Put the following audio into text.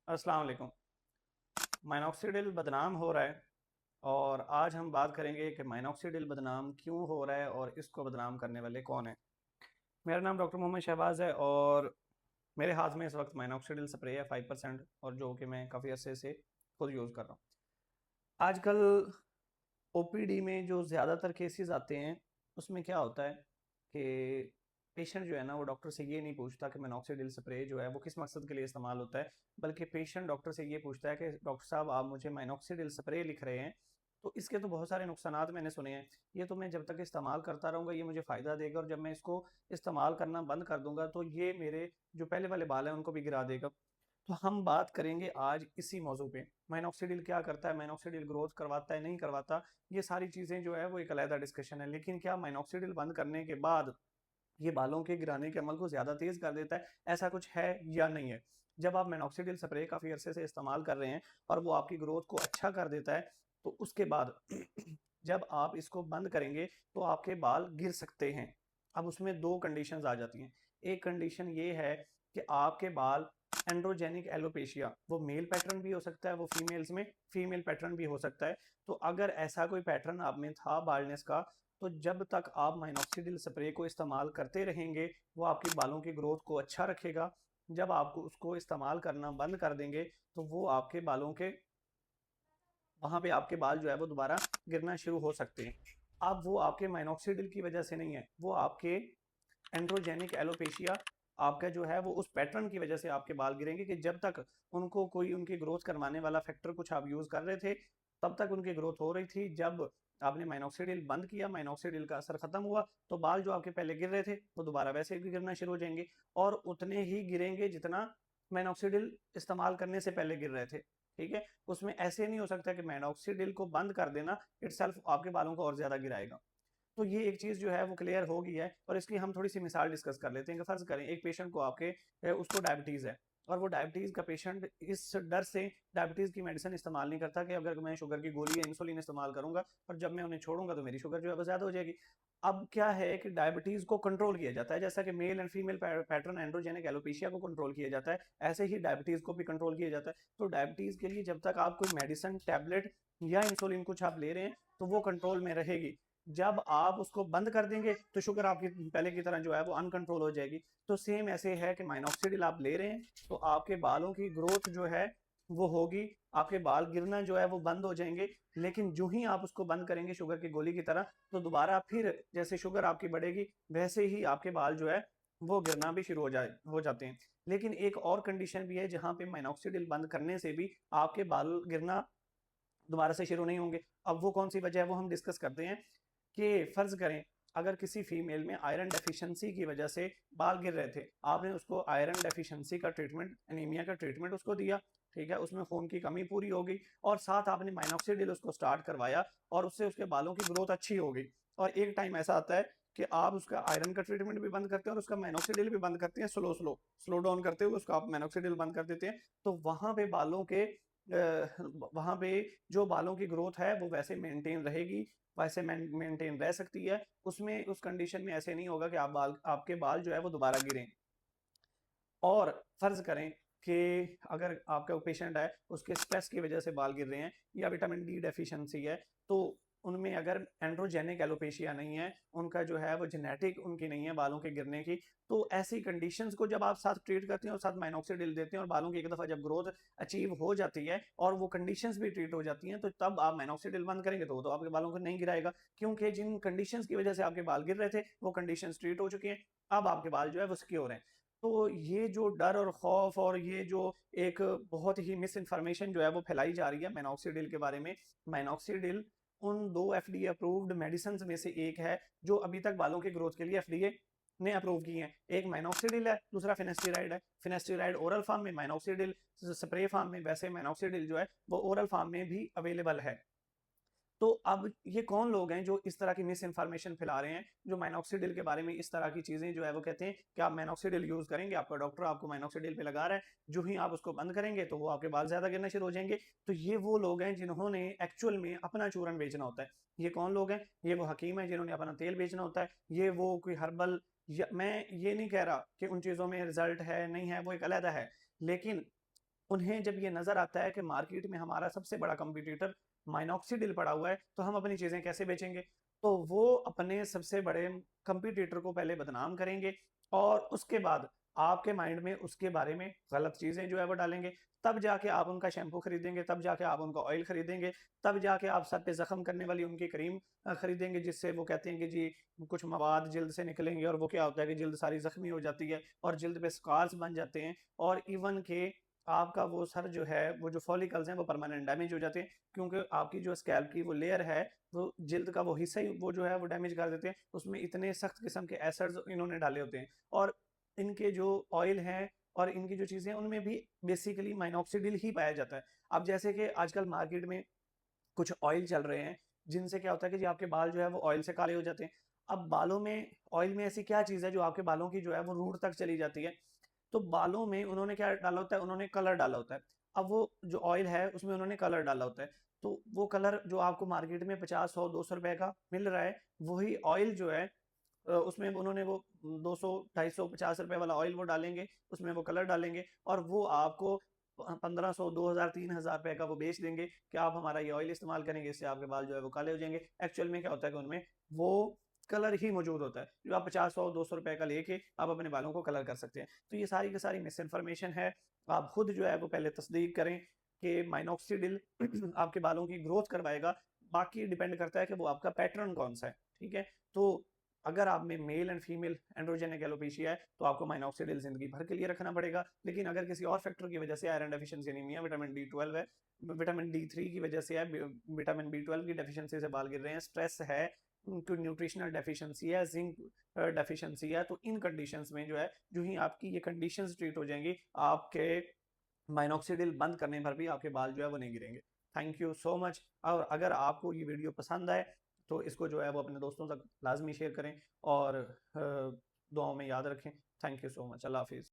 अस्सलाम वालेकुम। माइनॉक्सिडिल बदनाम हो रहा है और आज हम बात करेंगे कि माइनॉक्सिडिल बदनाम क्यों हो रहा है और इसको बदनाम करने वाले कौन है। मेरा नाम डॉक्टर मोहम्मद शहबाज है और मेरे हाथ में इस वक्त माइनॉक्सिडिल स्प्रे है 5% और जो कि मैं काफ़ी अरसे से खुद यूज़ कर रहा हूँ। आजकल ओपीडी में जो ज़्यादातर केसेस आते हैं उसमें क्या होता है कि पेशेंट जो है ना वो डॉक्टर से ये नहीं पूछता कि मिनॉक्सिडिल स्प्रे जो है वो किस मकसद के लिए इस्तेमाल होता है, बल्कि पेशेंट डॉक्टर से ये पूछता है कि डॉक्टर साहब आप मुझे मिनॉक्सिडिल स्प्रे लिख रहे हैं तो इसके तो बहुत सारे नुकसानात मैंने सुने हैं, ये तो मैं जब तक इस्तेमाल करता रहूँगा ये मुझे फ़ायदा देगा और जब मैं इसको इस्तेमाल करना बंद कर दूंगा तो ये मेरे जो पहले वाले बाल हैं उनको भी गिरा देगा। तो हम बात करेंगे आज इसी मौजू पे, माइनॉक्सिडिल क्या करता है, माइनॉक्सिडिल ग्रोथ करवाता है नहीं करवाता, ये सारी चीज़ें जो है वो एक अलग डिस्कशन है। लेकिन क्या माइनॉक्सिडिल बंद करने के बाद ये बालों के गिराने के अमल को ज़्यादा तेज़ कर देता है, ऐसा कुछ है या नहीं है? जब आप मिनॉक्सिडिल स्प्रे काफ़ी अरसे से इस्तेमाल कर रहे हैं और वो आपकी ग्रोथ को अच्छा कर देता है, तो उसके बाद जब आप इसको बंद करेंगे तो आपके बाल गिर सकते हैं। अब उसमें दो कंडीशंस आ जाती हैं। एक कंडीशन ये है कि आपके बाल एंड्रोजेनिक एलोपेशिया, वो मेल पैटर्न भी हो सकता है, वो फीमेल्स में फीमेल पैटर्न भी हो सकता है। तो अगर ऐसा कोई पैटर्न आप में था बाल्डनेस का, तो जब तक आप माइनॉक्सिडिल स्प्रे को इस्तेमाल करते रहेंगे वो आपके बालों की ग्रोथ को अच्छा रखेगा। जब आपको उसको इस्तेमाल करना बंद कर देंगे तो वो आपके बालों के वहां पे आपके बाल जो है वो दोबारा गिरना शुरू हो सकते हैं। अब वो आपके माइनॉक्सिडिल की वजह से नहीं है, वो आपके एंड्रोजेनिक एलोपेशिया, आपका जो है वो उस पैटर्न की वजह से आपके बाल गिरेंगे कि जब तक उनको कोई उनकी ग्रोथ करवाने वाला फैक्टर कुछ आप यूज कर रहे थे तब तक उनकी ग्रोथ हो रही थी। जब आपने माइनॉक्सिडिल बंद किया, माइनॉक्सिडिल का असर खत्म हुआ, तो बाल जो आपके पहले गिर रहे थे वो दोबारा वैसे भी गिरना शुरू हो जाएंगे और उतने ही गिरेंगे जितना माइनॉक्सिडिल इस्तेमाल करने से पहले गिर रहे थे। ठीक है, उसमें ऐसे नहीं हो सकता कि माइनॉक्सिडिल को बंद कर देना इटसेल्फ आपके बालों को और ज्यादा गिराएगा। तो ये एक चीज जो है वो क्लियर हो गई है और इसकी हम थोड़ी सी मिसाल डिस्कस कर लेते हैं कि फर्ज करें एक पेशेंट को आपके उसको डायबिटीज है और वो डायबिटीज का पेशेंट इस डर से डायबिटीज की मेडिसिन इस्तेमाल नहीं करता कि अगर मैं शुगर की गोली या इंसुलिन इस्तेमाल करूंगा और जब मैं उन्हें छोड़ूंगा तो मेरी शुगर जो है वो ज्यादा हो जाएगी। अब क्या है कि डायबिटीज को कंट्रोल किया जाता है, जैसा कि male and female pattern androgenic alopecia को कंट्रोल किया जाता है, ऐसे ही डायबिटीज को भी कंट्रोल किया जाता है। तो डायबिटीज के लिए जब तक आप कोई मेडिसिन टैबलेट या इंसुलिन कुछ आप ले रहे हैं तो वो कंट्रोल में रहेगी। जब आप उसको बंद कर देंगे तो शुगर आपकी पहले की तरह जो है वो अनकंट्रोल हो जाएगी। तो सेम ऐसे है कि माइनॉक्सिडिल आप ले रहे हैं तो आपके बालों की ग्रोथ जो है वो होगी, आपके बाल गिरना जो है वो बंद हो जाएंगे। लेकिन जो ही आप उसको बंद करेंगे शुगर की गोली की तरह तो दोबारा फिर जैसे शुगर आपकी बढ़ेगी वैसे ही आपके बाल जो है वो गिरना भी शुरू हो जाते हैं। लेकिन एक और कंडीशन भी है जहां पे माइनॉक्सिडिल बंद करने से भी आपके बाल गिरना दोबारा से शुरू नहीं होंगे। अब वो कौन सी वजह है वो हम डिस्कस करते हैं कि फर्ज करें अगर किसी फीमेल में आयरन डेफिशिएंसी की वजह से बाल गिर रहे थे, आपने उसको आयरन डेफिशिएंसी का ट्रीटमेंट, एनीमिया का ट्रीटमेंट उसको दिया, ठीक है, उसमें खून की कमी पूरी हो गई और साथ आपने माइनॉक्सिडिल उसको स्टार्ट करवाया और उससे उसके बालों की ग्रोथ अच्छी हो गई। और एक टाइम ऐसा आता है कि आप उसका आयरन का ट्रीटमेंट भी बंद करते हैं और उसका माइनॉक्सिडिल भी बंद करते हैं, स्लो स्लो स्लो डाउन करते हुए उसको आप माइनॉक्सिडिल बंद कर देते हैं। तो वहां पे बालों के वहां पे जो बालों की ग्रोथ है वो वैसे मेंटेन रहेगी, वैसे मेंटेन रह सकती है। उसमें उस कंडीशन में ऐसे नहीं होगा कि आपके बाल जो है वो दोबारा गिरें। और फर्ज करें कि अगर आपका पेशेंट है उसके स्ट्रेस की वजह से बाल गिर रहे हैं या विटामिन डी डेफिशिएंसी है, तो उनमें अगर एंड्रोजेनिक एलोपेशिया नहीं है, उनका जो है वो जेनेटिक उनकी नहीं है बालों के गिरने की, तो ऐसी कंडीशंस को जब आप साथ ट्रीट करते हैं और साथ माइनॉक्सिडिल देते हैं और बालों की एक दफा जब ग्रोथ अचीव हो जाती है और वो कंडीशंस भी ट्रीट हो जाती हैं तो तब आप माइनॉक्सिडिल बंद करेंगे तो वो तो आपके बालों को नहीं गिराएगा, क्योंकि जिन कंडीशंस की वजह से आपके बाल गिर रहे थे वो कंडीशंस ट्रीट हो चुकी हैं। अब आपके बाल जो है वो सिक्योर हैं। तो ये जो डर और खौफ और ये जो एक बहुत ही मिस इन्फॉर्मेशन जो है वो फैलाई जा रही है माइनॉक्सिडिल के बारे में, माइनॉक्सिडिल उन दो एफडीए अप्रूव्ड मेडिसिन में से एक है जो अभी तक बालों के ग्रोथ के लिए एफडीए ने अप्रूव की हैं। एक माइनॉक्सिडिल है, दूसरा फिनेस्टिराइड है। फिनेस्टिराइड ओरल फॉर्म में, माइनॉक्सिडिल स्प्रे फॉर्म में। वैसे माइनॉक्सिडिल जो है वो ओरल फॉर्म में भी अवेलेबल है। तो अब ये कौन लोग हैं जो इस तरह की मिस इन्फॉर्मेशन फैला रहे हैं, जो माइनॉक्सिडिल के बारे में इस तरह की चीजें जो है वो कहते हैं कि आप माइनॉक्सिडिल यूज करेंगे, आपका डॉक्टर आपको माइनॉक्सिडिल पे लगा रहा है, जो ही आप उसको बंद करेंगे तो वो आपके बाल ज्यादा गिरना शुरू हो जाएंगे। तो ये वो लोग हैं जिन्होंने एक्चुअल में अपना चूरन बेचना होता है। ये कौन लोग हैं? ये वो हकीम है जिन्होंने अपना तेल बेचना होता है, ये वो कोई हर्बल, मैं ये नहीं कह रहा कि उन चीजों में रिजल्ट है नहीं है, वो एक अलहदा है। लेकिन उन्हें जब ये नज़र आता है कि मार्केट में हमारा सबसे बड़ा कंपटीटर माइनॉक्सिडिल पड़ा हुआ है, तो हम अपनी चीज़ें कैसे बेचेंगे? तो वो अपने सबसे बड़े कंपटीटर को पहले बदनाम करेंगे और उसके बाद आपके माइंड में उसके बारे में गलत चीज़ें जो है वो डालेंगे। तब जाके आप उनका शैम्पू खरीदेंगे, तब जाके आप उनका ऑयल खरीदेंगे, तब जाके आप सर पे ज़ख्म करने वाली उनकी क्रीम खरीदेंगे, जिससे वो कहते हैं कि जी कुछ मवाद जिल्द से निकलेंगे, और वो क्या होता है कि जिल्द सारी ज़ख्मी हो जाती है और जिल्द पे स्कार्स बन जाते हैं, और इवन के आपका वो सर जो है, वो जो फॉलिकल्स हैं वो परमानेंट डैमेज हो जाते हैं, क्योंकि आपकी जो स्कैल्प की वो लेयर है, वो जिल्द का वो हिस्सा ही वो जो है वो डैमेज कर देते हैं। उसमें इतने सख्त किस्म के एसिड्स इन्होंने डाले होते हैं, और इनके जो ऑयल हैं और इनकी जो चीज़ें हैं उनमें भी बेसिकली माइनॉक्सिडिल ही पाया जाता है। अब जैसे कि आजकल मार्केट में कुछ ऑयल चल रहे हैं, जिनसे क्या होता है कि जी आपके बाल जो है वो ऑयल से काले हो जाते हैं। अब बालों में ऑयल में ऐसी क्या चीज़ है जो आपके बालों की जो है वो रूट तक चली जाती है? तो बालों में उन्होंने क्या डाला होता है, उन्होंने कलर डाला होता है। अब वो जो ऑयल है उसमें उन्होंने कलर डाला होता है, तो वो कलर जो आपको मार्केट में 50 100 200 रुपए का मिल रहा है, वही ऑयल जो है उसमें उन्होंने वो 200 250 50 रुपए वाला ऑयल वो डालेंगे, उसमें वो कलर डालेंगे, और वो आपको 1500 2000 3000 रुपए का वो बेच देंगे कि आप हमारा ये ऑयल इस्तेमाल करेंगे, इससे आपके बाल जो है वो काले हो जाएंगे। एक्चुअल में क्या होता है कि उनमें वो कलर ही मौजूद होता है, जो आप 50 100 200 रुपए का लेके आप अपने बालों को कलर कर सकते हैं। तो ये सारी की सारी मिस इन्फॉर्मेशन है। आप खुद जो है वो पहले तस्दीक करें कि माइनॉक्सिडिल आपके बालों की ग्रोथ करवाएगा। बाकी डिपेंड करता है कि वो आपका पैटर्न कौन सा है, ठीक है? तो अगर आप में male and female androgenic alopecia है, तो आपको माइनॉक्सिडिल जिंदगी भर के लिए रखना पड़ेगा। लेकिन अगर किसी और फैक्टर की वजह से आयरन डेफिशिएंसी एनीमिया, विटामिन डी12 है, विटामिन डी3 की वजह से है, विटामिन बी12 की डेफिशिएंसी से बाल गिर रहे हैं, स्ट्रेस है, कोई न्यूट्रिशनल डेफिशिएंसी है, जिंक डेफिशिएंसी है, तो इन कंडीशंस में जो है, जो ही आपकी ये कंडीशंस ट्रीट हो जाएंगी, आपके माइनॉक्सिडिल बंद करने पर भी आपके बाल जो है वो नहीं गिरेंगे। Thank you so much. और अगर आपको ये वीडियो पसंद आए तो इसको जो है वो अपने दोस्तों तक लाजमी शेयर करें और दुआओं में याद रखें। Thank you so much. अल्लाह हाफिज़।